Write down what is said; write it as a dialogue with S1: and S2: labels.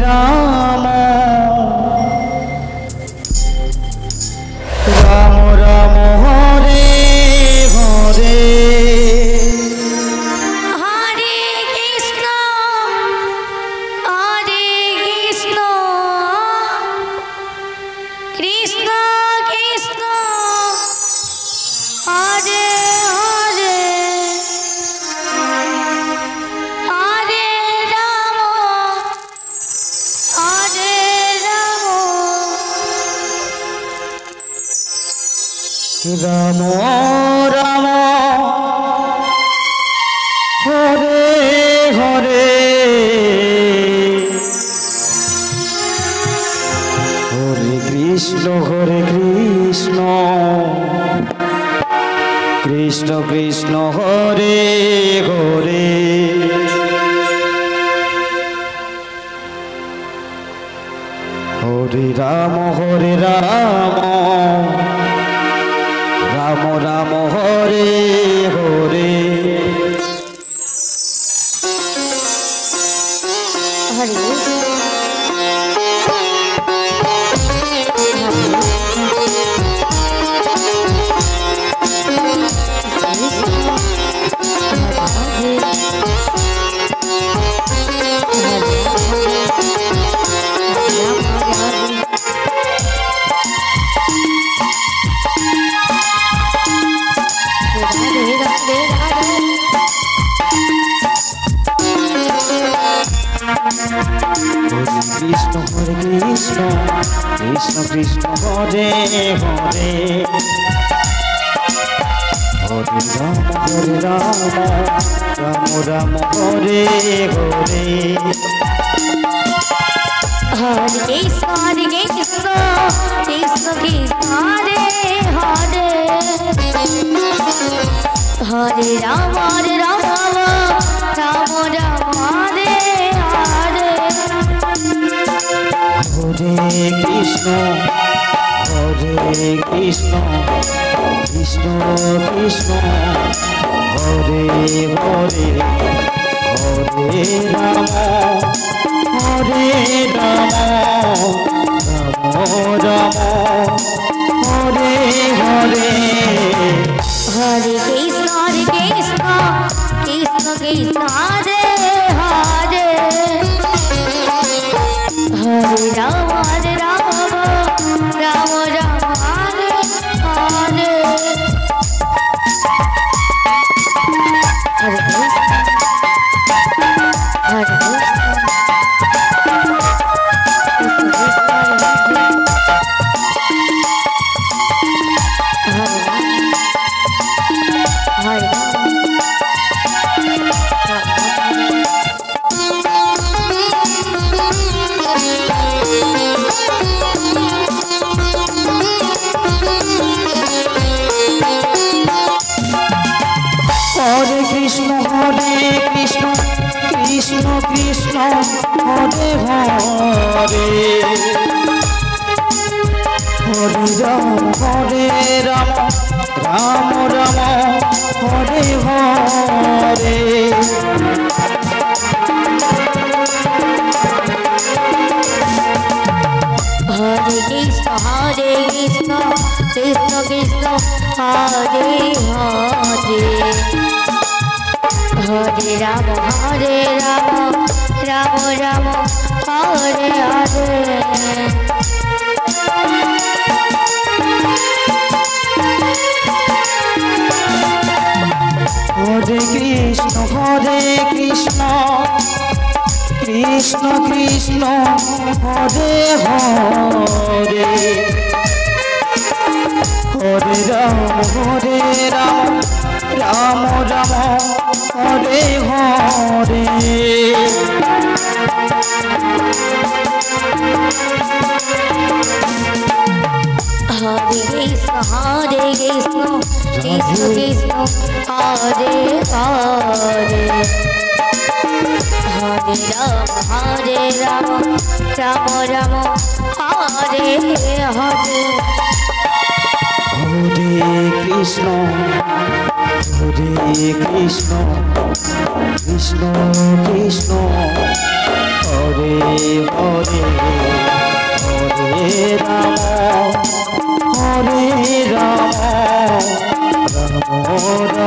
S1: Ram Ram Ram Hare Hare
S2: Hare Krishna Krishna Krishna Hare Hare Hare Ram Hare Ram
S1: Ram Ram Hare Hare Hare Krishna Krishna Krishna Hare Hare Hare Ram Ram Ram Hare Hare
S2: Hare
S1: Krishna Krishna Krishna Hare Hare Hare Ram Ram Ram Hare Hare
S2: Hare Krishna Krishna Krishna Hare Hare Hare Ram Ram Ram Hare Hare
S1: Hare Krishna Krishna Krishna Hare Hare Hare Ram Ram Hare Hare
S2: Hare Krishna Krishna Krishna Hare Hare Hare Ram Ram Ram Hare Hare Hare Krishna Hare Krishna
S1: Hare Krishna Krishna Krishna Hare Hare Hare Ram Ram Ram Hare Hare
S2: Hare Krishna Krishna Krishna Hare Hare Hare Ram Ram Ram Hare Hare
S1: Hare Krishna Krishna Krishna Hare Hare Hare Ram Ram Ram Hare Hare
S2: Hare Krishna Krishna Krishna Hare Hare Hare Ram Ram Ram Hare Hare
S1: Hare Krishna Krishna Krishna Hare Hare Hare Ram Ram Ram